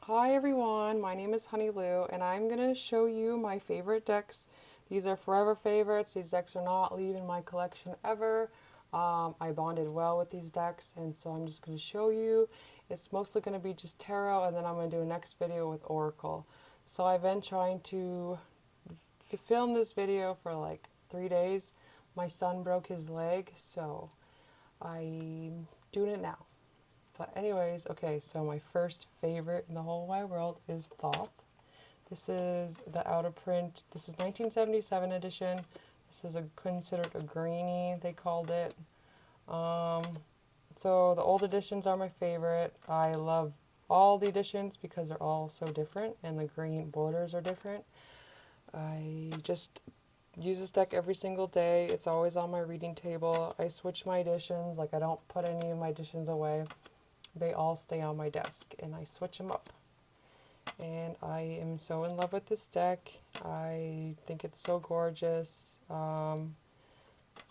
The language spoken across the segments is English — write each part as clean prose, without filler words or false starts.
Hi everyone, my name is Honey Lou and I'm going to show you my favorite decks. These are forever favorites. These decks are not leaving my collection ever. I bonded well with these decks and so I'm just going to show you. It's mostly going to be just tarot and then I'm going to do a next video with Oracle. So I've been trying to film this video for like 3 days. My son broke his leg, so I'm doing it now. But anyways, okay, so my first favorite in the whole wide world is Thoth. This is the out of print. This is 1977 edition. This is considered a greenie, they called it. So the old editions are my favorite. I love all the editions because they're all so different and the green borders are different. I just use this deck every single day. It's always on my reading table. I switch my editions, like I don't put any of my editions away. They all stay on my desk and I switch them up. And I am so in love with this deck. I think it's so gorgeous. I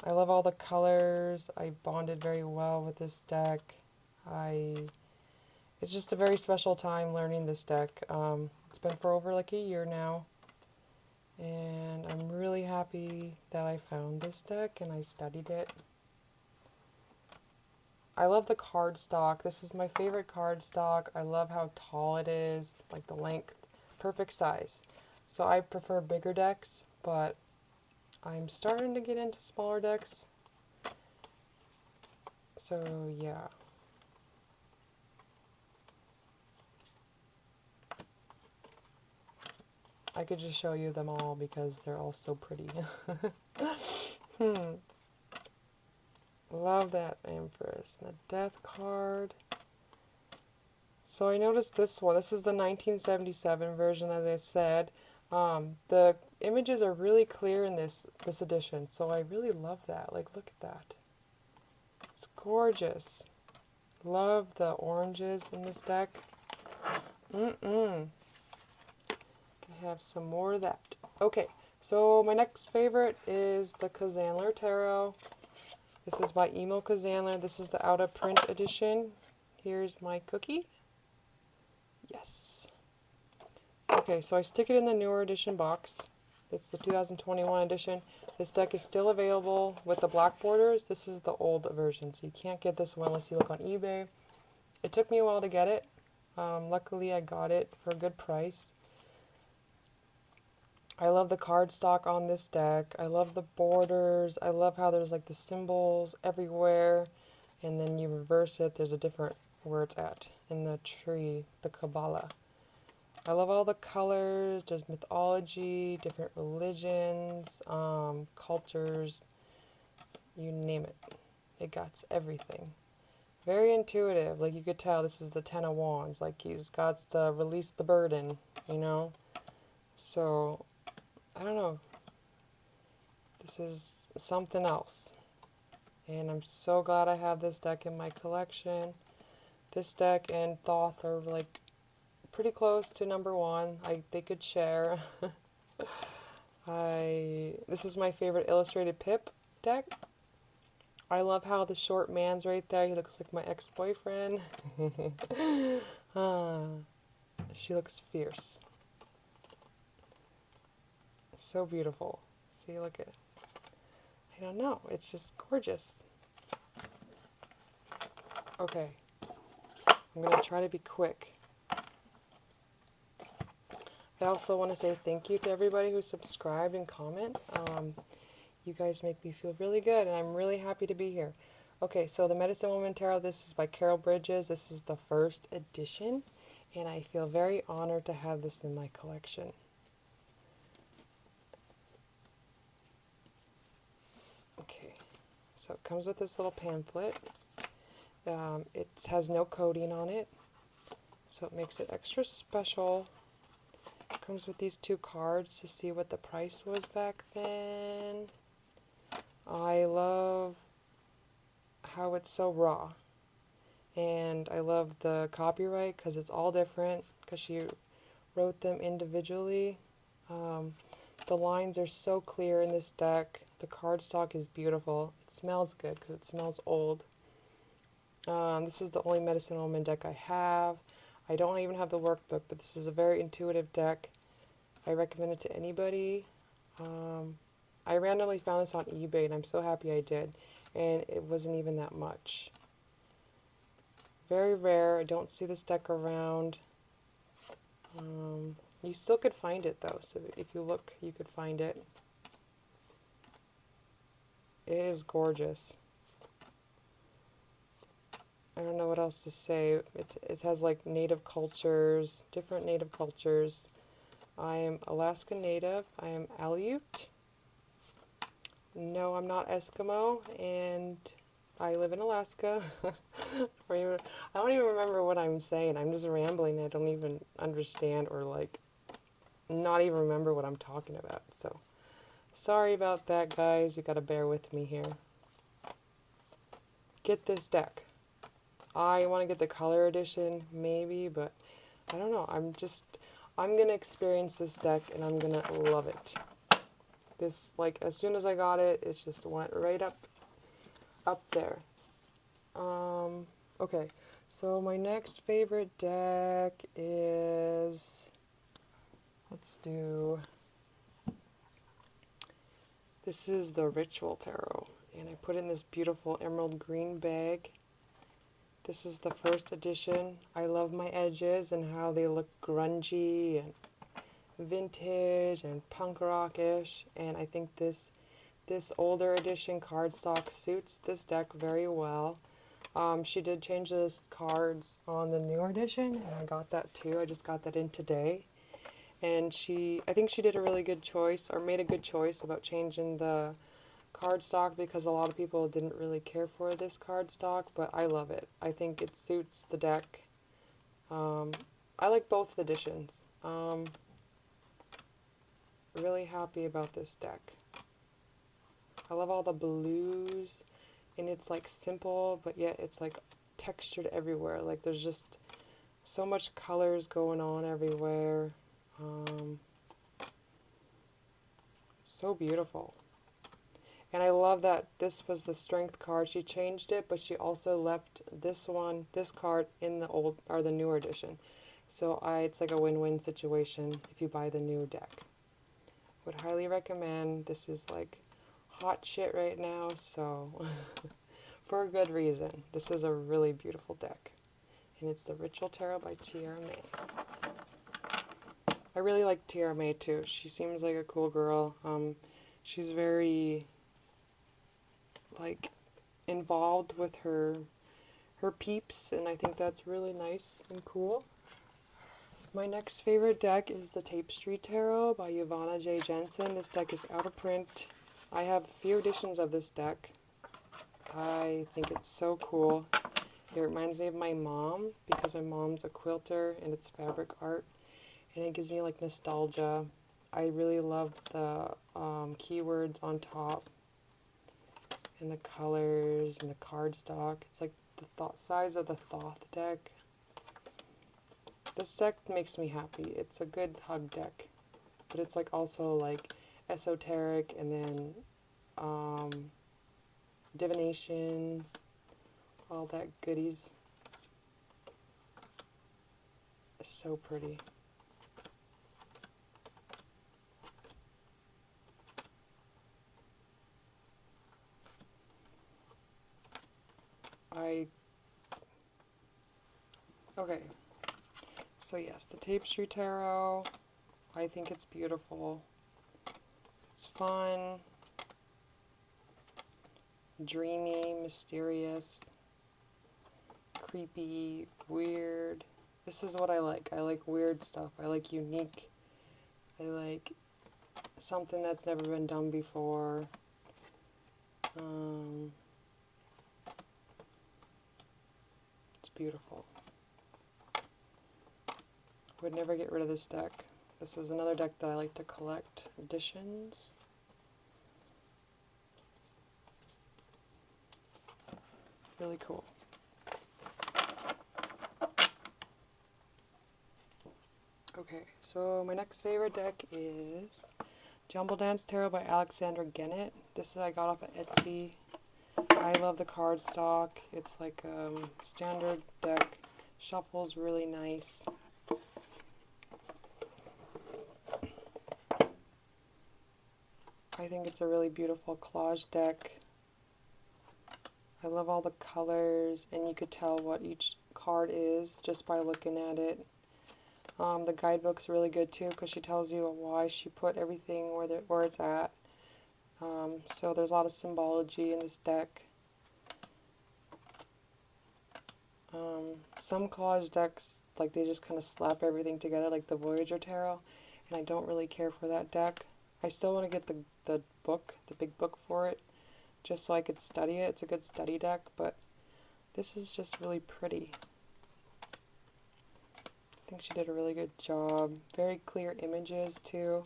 love all the colors. I bonded very well with this deck. It's just a very special time learning this deck. It's been for over like a year now. And I'm really happy that I found this deck and I studied it. I love the cardstock. This is my favorite cardstock. I love how tall it is, like the length, perfect size. So I prefer bigger decks, but I'm starting to get into smaller decks. So yeah. I could just show you them all because they're all so pretty. Love that Empress. And the Death card. So I noticed this one. This is the 1977 version, as I said. The images are really clear in this edition, so I really love that. Like, look at that. It's gorgeous. Love the oranges in this deck. I have some more of that. Okay, so my next favorite is the Kazandler Tarot. This is by Emo Kazandler. This is the out of print edition. Here's my cookie. Yes. Okay, so I stick it in the newer edition box. It's the 2021 edition. This deck is still available with the black borders. This is the old version, so you can't get this one unless you look on eBay. It took me a while to get it. Luckily, I got it for a good price. I love the cardstock on this deck. I love the borders. I love how there's like the symbols everywhere. And then you reverse it, there's a different where it's at in the tree, the Kabbalah. I love all the colors. There's mythology, different religions, cultures, you name it. It got everything. Very intuitive. Like you could tell this is the Ten of Wands. Like he's got to release the burden, you know? So, I don't know. This is something else. And I'm so glad I have this deck in my collection. This deck and Thoth are like pretty close to number one. They could share. This is my favorite illustrated Pip deck. I love how the short man's right there. He looks like my ex-boyfriend. She looks fierce. So beautiful. See, look at it. I don't know. It's just gorgeous. Okay. I'm going to try to be quick. I also want to say thank you to everybody who subscribed and comment. You guys make me feel really good, and I'm really happy to be here. Okay, so the Medicine Woman Tarot, this is by Carol Bridges. This is the first edition, and I feel very honored to have this in my collection. Okay, so it comes with this little pamphlet. It has no coding on it, so it makes it extra special. It comes with these two cards to see what the price was back then. I love how it's so raw, and I love the copyright because it's all different because she wrote them individually. The lines are so clear in this deck. The cardstock is beautiful. It smells good because it smells old. This is the only Medicine Woman deck I have. I don't even have the workbook, but this is a very intuitive deck. I recommend it to anybody. I randomly found this on eBay, and I'm so happy I did. And it wasn't even that much. Very rare. I don't see this deck around. You still could find it, though. So if you look, you could find it. It is gorgeous. I don't know what else to say. It has like native cultures, different native cultures. I am Alaska Native. I am Aleut. No, I'm not Eskimo, and I live in Alaska. I don't even remember what I'm saying. I'm just rambling. I don't even understand or like not even remember what I'm talking about. So sorry about that, guys. You gotta bear with me here. Get this deck. I want to get the color edition, maybe, but I don't know. I'm going to experience this deck, and I'm going to love it. This, like, as soon as I got it, it just went right up there. Okay, so my next favorite deck is, this is the Ritual Tarot, and I put in this beautiful emerald green bag. This is the first edition. I love my edges and how they look grungy and vintage and punk rockish, and I think this older edition cardstock suits this deck very well. She did change the cards on the newer edition, and I got that too. I just got that in today. And I think she did a really good choice, or made a good choice about changing the cardstock, because a lot of people didn't really care for this cardstock, but I love it. I think it suits the deck. I like both editions. Really happy about this deck. I love all the blues, and it's like simple, but yet it's like textured everywhere. Like there's just so much colors going on everywhere. So beautiful. And I love that this was the strength card. She changed it, but she also left this card in the newer edition. So it's like a win-win situation if you buy the new deck. Would highly recommend. This is like hot shit right now, so for a good reason. This is a really beautiful deck. And it's the Ritual Tarot by Tiara May. I really like Tiara May too. She seems like a cool girl. She's very like involved with her peeps, and I think that's really nice and cool. My next favorite deck is the Tapestry Tarot by Yvonne J. Jensen. This deck is out of print. I have a few editions of this deck. I think it's so cool. It reminds me of my mom, because my mom's a quilter and it's fabric art, and it gives me like nostalgia. I really love the keywords on top, and the colors, and the cardstock. It's like the size of the Thoth deck. This deck makes me happy. It's a good hug deck, but it's like also like esoteric, and then divination, all that goodies. It's so pretty. Okay, so yes, the Tapestry Tarot, I think it's beautiful. It's fun, dreamy, mysterious, creepy, weird. This is what I like. I like weird stuff. I like unique. I like something that's never been done before. It's beautiful. Would never get rid of this deck. This is another deck that I like to collect editions. Really cool. Okay, so my next favorite deck is Jumble Dance Tarot by Alexandra Gennett. I got off of Etsy. I love the cardstock. It's like a standard deck. Shuffles really nice. I think it's a really beautiful collage deck. I love all the colors, and you could tell what each card is just by looking at it. The guidebook's really good too, because she tells you why she put everything where it's at. So there's a lot of symbology in this deck. Some collage decks, like, they just kind of slap everything together, like the Voyager Tarot, and I don't really care for that deck. I still want to get the book, the big book for it, just so I could study it. It's a good study deck, but this is just really pretty. I think she did a really good job. Very clear images too,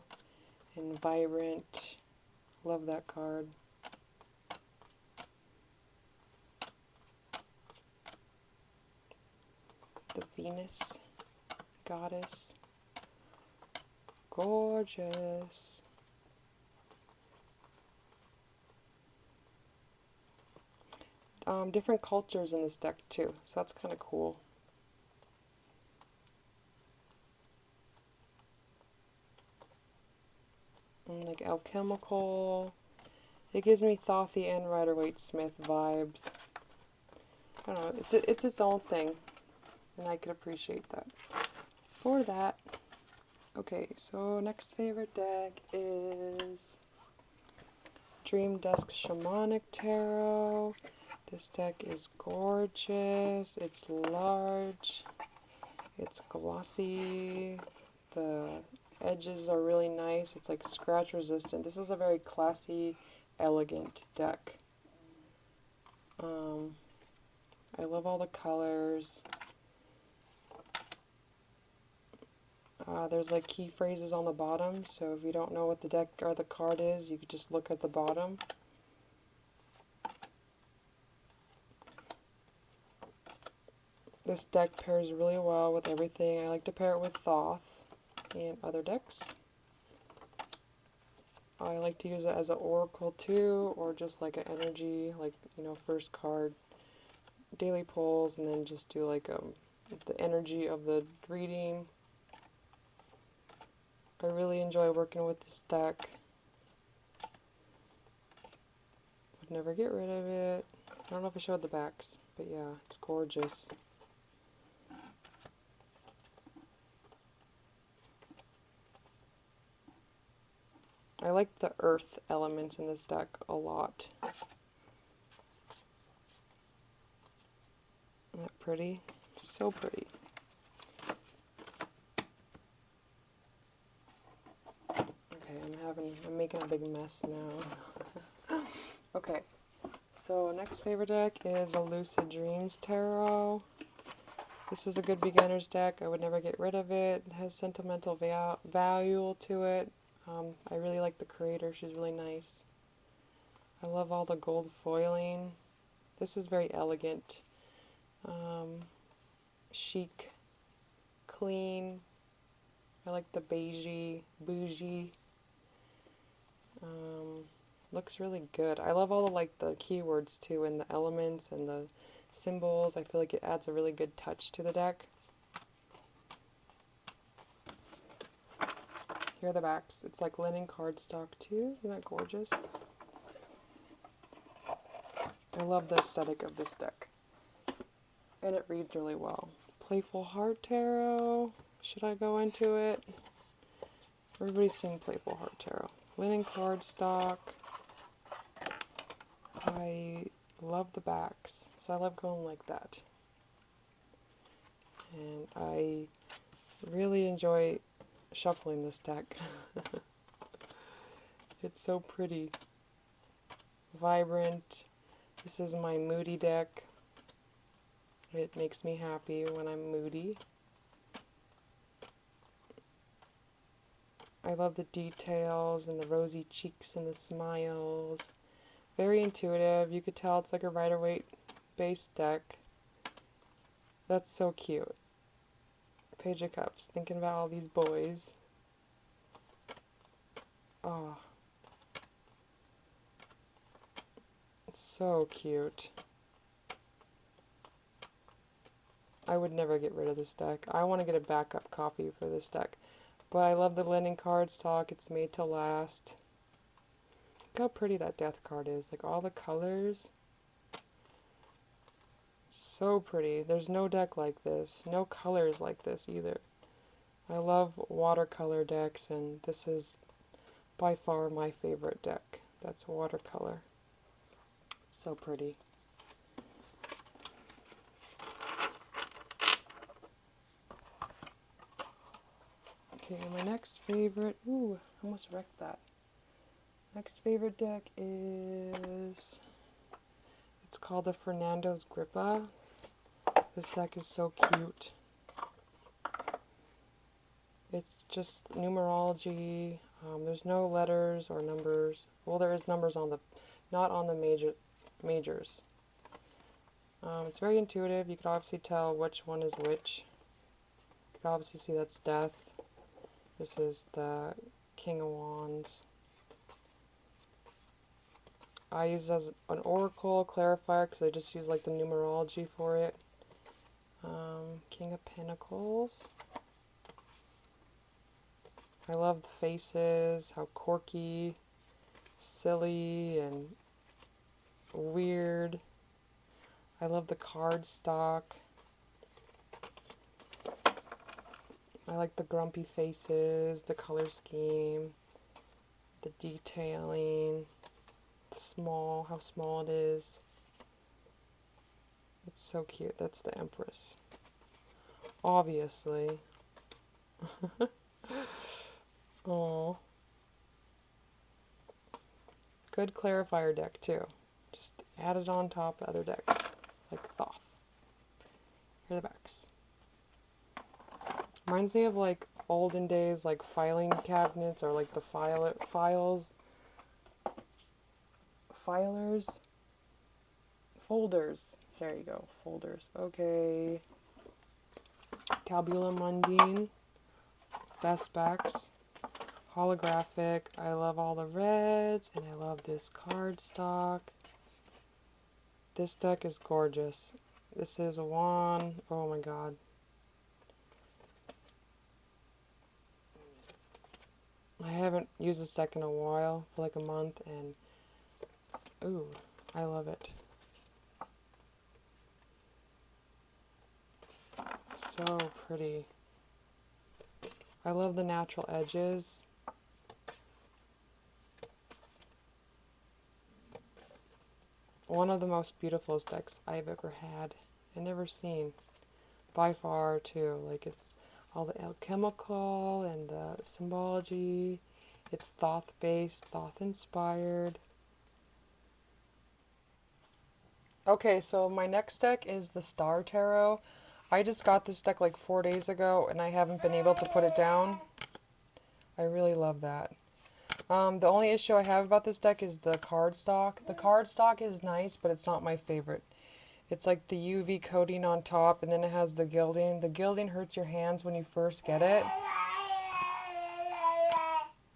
and vibrant. Love that card. The Venus goddess. Gorgeous. Different cultures in this deck too, so that's kind of cool. And like alchemical. It gives me Thothy and Rider-Waite-Smith vibes. I don't know, it's its own thing, and I could appreciate that. For that, okay, so next favorite deck is Dream Dusk Shamanic Tarot. This deck is gorgeous. It's large. It's glossy. The edges are really nice. It's like scratch resistant. This is a very classy, elegant deck. I love all the colors. There's like key phrases on the bottom, so if you don't know what the deck or the card is, you could just look at the bottom. This deck pairs really well with everything. I like to pair it with Thoth and other decks. I like to use it as an oracle too, or just like an energy, like, you know, first card, daily pulls, and then just do like the energy of the reading. I really enjoy working with this deck. Would never get rid of it. I don't know if I showed the backs, but yeah, it's gorgeous. I like the earth elements in this deck a lot. Isn't that pretty? So pretty. Okay, I'm making a big mess now. Okay, so next favorite deck is a Lucid Dreams Tarot. This is a good beginner's deck. I would never get rid of it. It has sentimental value to it. I really like the creator. She's really nice. I love all the gold foiling. This is very elegant. Chic. Clean. I like the beigey, bougie. Looks really good. I love all the the keywords too, and the elements and the symbols. I feel like it adds a really good touch to the deck. Here are the backs. It's like linen cardstock too. Isn't that gorgeous? I love the aesthetic of this deck. And it reads really well. Playful Heart Tarot. Should I go into it? Everybody's seen Playful Heart Tarot. Linen cardstock. I love the backs. So I love going like that. And I really enjoy shuffling this deck. It's so pretty. Vibrant. This is my moody deck. It makes me happy when I'm moody. I love the details and the rosy cheeks and the smiles. Very intuitive. You could tell it's like a Rider-Waite based deck. That's so cute. Page of Cups, thinking about all these boys. Oh. It's so cute. I would never get rid of this deck. I want to get a backup copy for this deck. But I love the linen cardstock. It's made to last. Look how pretty that death card is. Like all the colors. So pretty. There's no deck like this. No colors like this either. I love watercolor decks, and this is by far my favorite deck. That's watercolor. So pretty. Okay, my next favorite, ooh, I almost wrecked that. Next favorite deck is, it's called the Fernandos Grippa. This deck is so cute. It's just numerology. There's no letters or numbers. Well, there is numbers on the, not on the majors. It's very intuitive. You can obviously tell which one is which. You can obviously see that's death. This is the King of Wands. I use it as an oracle clarifier because I just use like the numerology for it. King of Pentacles. I love the faces, how quirky, silly, and weird. I love the cardstock. I like the grumpy faces, the color scheme, the detailing, how small it is. It's so cute. That's the Empress. Obviously. Oh. Good clarifier deck too. Just add it on top of other decks, like Thoth. Here are the backs. Reminds me of like olden days, like filing cabinets, or like the filers, folders. There you go, folders. Okay. Tabulamundine, best backs. Holographic. I love all the reds, and I love this cardstock. This deck is gorgeous. This is a wand. Oh my god. I haven't used this deck in a while, for like a month, and ooh, I love it. So pretty. I love the natural edges. One of the most beautiful decks I've ever had and ever seen. By far, too. Like, it's all the alchemical and the symbology. It's Thoth-based, Thoth-inspired. Okay, so my next deck is the Star Tarot. I just got this deck like 4 days ago, and I haven't been able to put it down. I really love that. The only issue I have about this deck is the cardstock. The cardstock is nice, but it's not my favorite. It's like the UV coating on top, and then it has the gilding. The gilding hurts your hands when you first get it.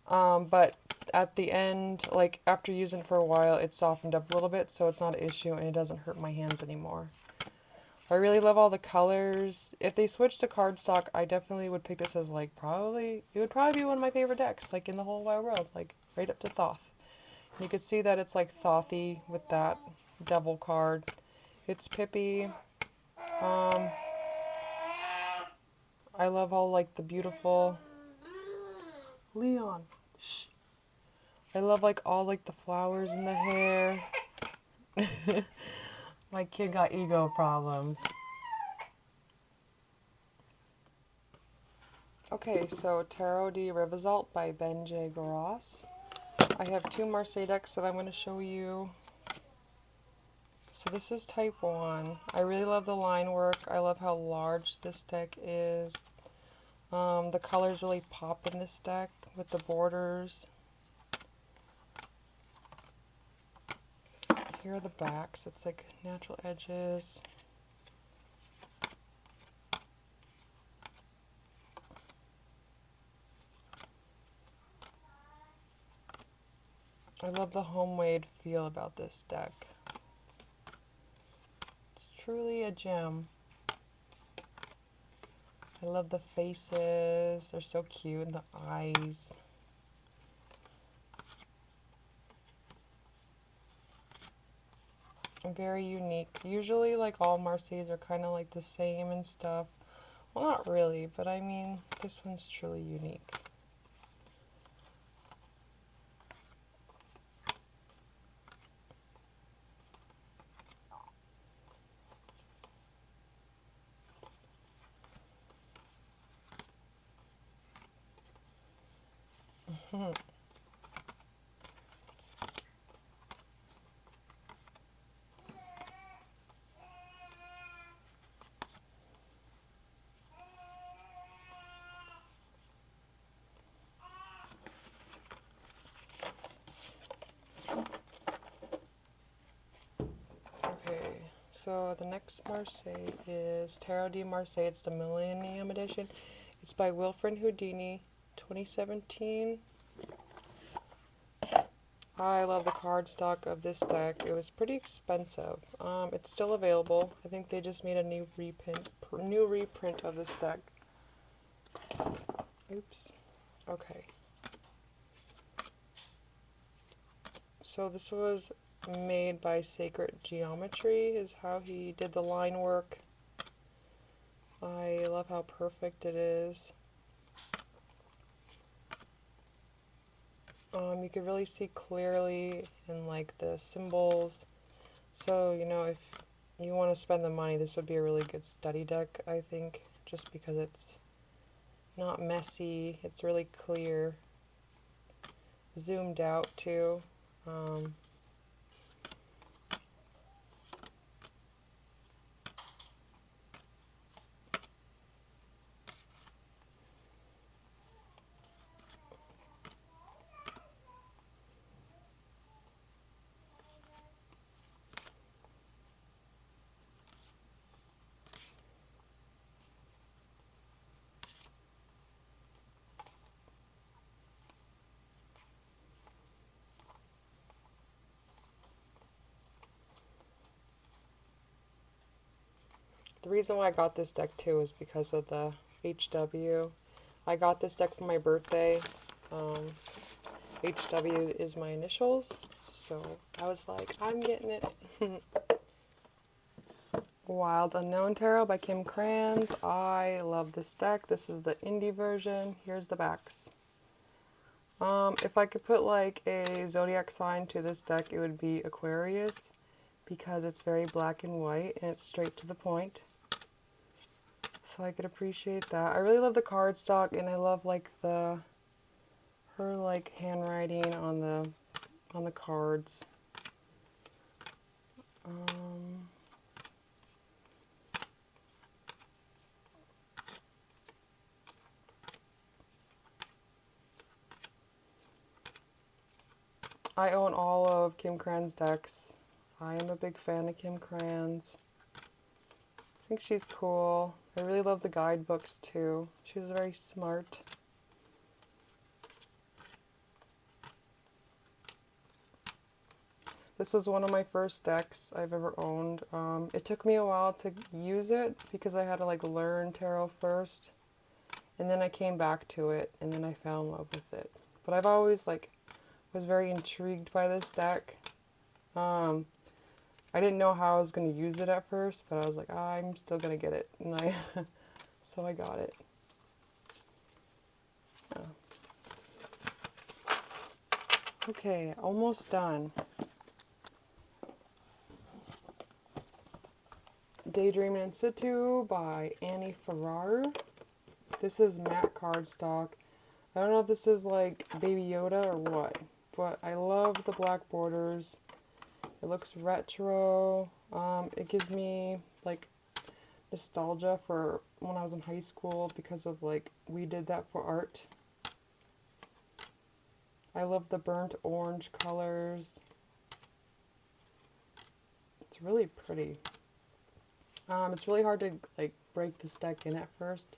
But at the end, like after using it for a while, it's softened up a little bit, so it's not an issue, and it doesn't hurt my hands anymore. I really love all the colors. If they switched to cardstock, I definitely would pick this as like it would probably be one of my favorite decks, like in the whole wide world, like right up to Thoth. You could see that it's like Thothy with that devil card. It's Pippi. I love all like the beautiful Leon. Shh. I love like all like the flowers in the hair. My kid got ego problems. Okay, so Tarot de Revisalt by Ben J. Goras. I have 2 Marseille decks that I'm going to show you. So this is type 1. I really love the line work. I love how large this deck is. The colors really pop in this deck with the borders. Here are the backs. It's like natural edges. I love the homemade feel about this deck. It's truly a gem. I love the faces. They're so cute, and the eyes. Very unique. Usually, like, all Marseilles are kind of like the same and stuff. Well, not really, but I mean, this one's truly unique. Okay, so the next Marseille is Tarot de Marseille. It's the Millennium Edition. It's by Wilfred Houdini, 2017. I love the cardstock of this deck. It was pretty expensive. It's still available. I think they just made a new reprint of this deck. Oops. Okay. So this was made by Sacred Geometry, is how he did the line work. I love how perfect it is. You can really see clearly in like the symbols. So, you know, if you want to spend the money, this would be a really good study deck, I think, just because it's not messy, it's really clear, zoomed out too. The reason why I got this deck too is because of the HW. I got this deck for my birthday. HW is my initials, so I was like, I'm getting it. Wild Unknown Tarot by Kim Kranz. I love this deck. This is the indie version. Here's the backs. If I could put like a zodiac sign to this deck, it would be Aquarius, because it's very black and white and it's straight to the point. So I could appreciate that. I really love the cardstock, and I love like her like handwriting on the cards. I own all of Kim Kranz decks. I am a big fan of Kim Kranz. I think she's cool. I really love the guidebooks too. She's very smart. This was one of my first decks I've ever owned. It took me a while to use it because I had to like learn tarot first, and then I came back to it, and then I fell in love with it. But I've always like was very intrigued by this deck. I didn't know how I was going to use it at first, but I was like, I'm still going to get it, and so I got it. Yeah. Okay, almost done. Daydreaming in Situ by Annie Farrar. This is matte cardstock. I don't know if this is like Baby Yoda or what, but I love the black borders. It looks retro. It gives me like nostalgia for when I was in high school because of like we did that for art. I love the burnt orange colors. It's really pretty. It's really hard to like break this deck in at first.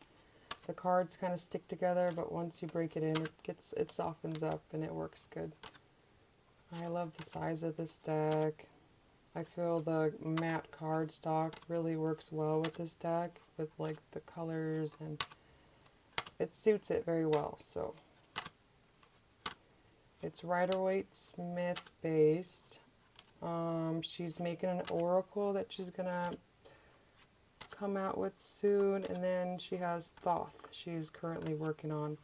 The cards kind of stick together, but once you break it in, it softens up and it works good. I love the size of this deck. I feel the matte cardstock really works well with this deck, with like the colors and it suits it very well. So it's Rider-Waite-Smith based. She's making an oracle that she's gonna come out with soon, and then she has Thoth she's currently working on.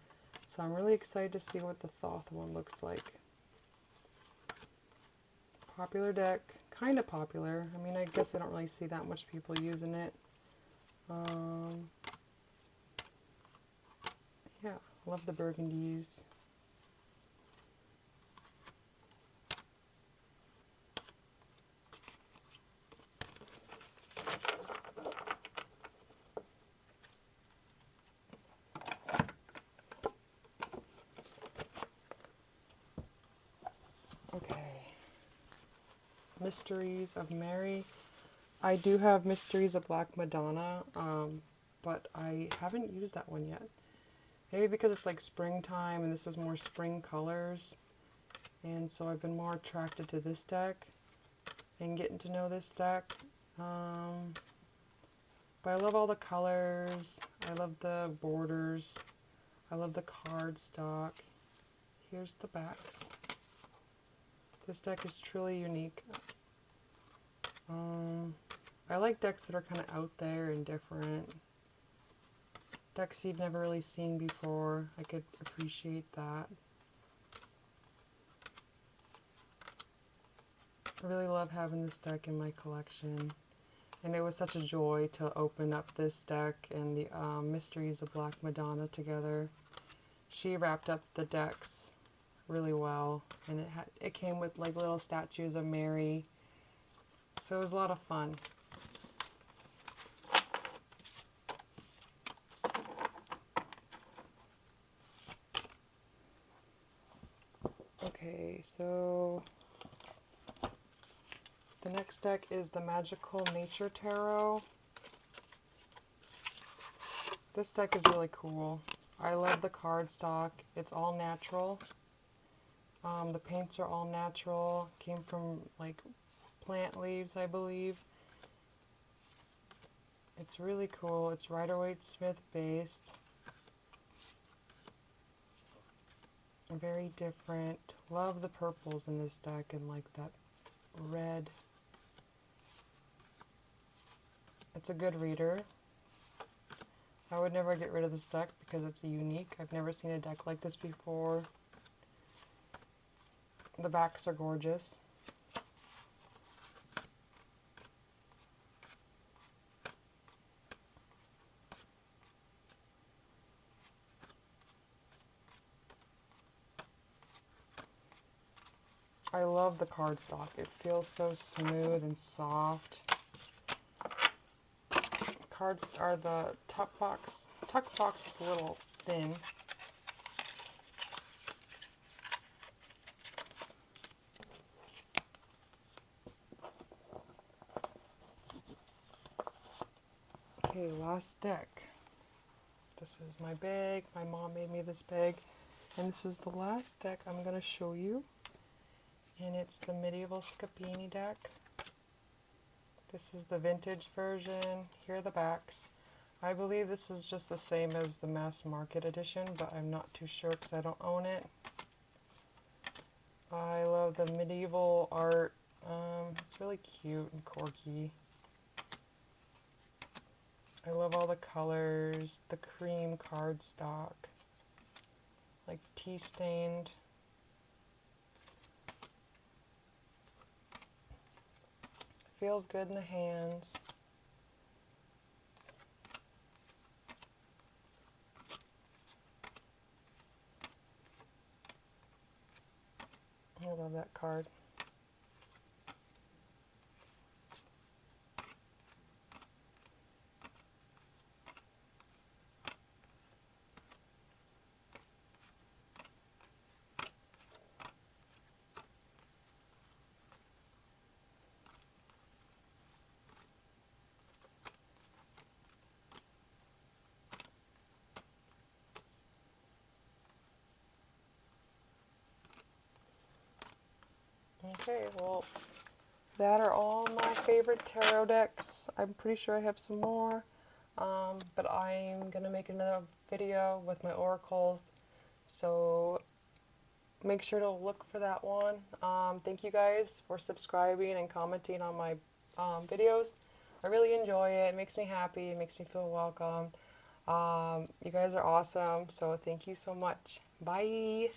So I'm really excited to see what the Thoth one looks like. Popular deck, kind of popular. I mean, I guess I don't really see that much people using it. Yeah, love the burgundies. Okay. Mysteries of Mary. I do have Mysteries of Black Madonna, but I haven't used that one yet. Maybe because it's like springtime and this is more spring colors. And so I've been more attracted to this deck and getting to know this deck. But I love all the colors. I love the borders. I love the cardstock. Here's the backs. This deck is truly unique. I like decks that are kind of out there and different. Decks you've never really seen before. I could appreciate that. I really love having this deck in my collection. And it was such a joy to open up this deck and the Mysteries of Black Madonna together. She wrapped up the decks really well, and it came with like little statues of Mary. So it was a lot of fun. Okay, so the next deck is the Magical Nature Tarot. This deck is really cool. I love the cardstock. It's all natural. The paints are all natural. Came from like plant leaves, I believe. It's really cool. It's Rider-Waite-Smith based. Very different. Love the purples in this deck and like that red. It's a good reader. I would never get rid of this deck because it's unique. I've never seen a deck like this before. The backs are gorgeous. I love the cardstock. It feels so smooth and soft. Cards are the tuck box. Tuck box is a little thin. Okay, last deck. This is my bag. My mom made me this bag. And this is the last deck I'm going to show you. And it's the Medieval Scapini deck. This is the vintage version. Here are the backs. I believe this is just the same as the mass market edition, but I'm not too sure because I don't own it. I love the medieval art. It's really cute and corky. I love all the colors, the cream cardstock, like tea stained. Feels good in the hands. I love that card. Okay, well, that are all my favorite tarot decks. I'm pretty sure I have some more. But I'm going to make another video with my oracles, so make sure to look for that one. Thank you guys for subscribing and commenting on my videos. I really enjoy it. It makes me happy. It makes me feel welcome. You guys are awesome, so thank you so much. Bye!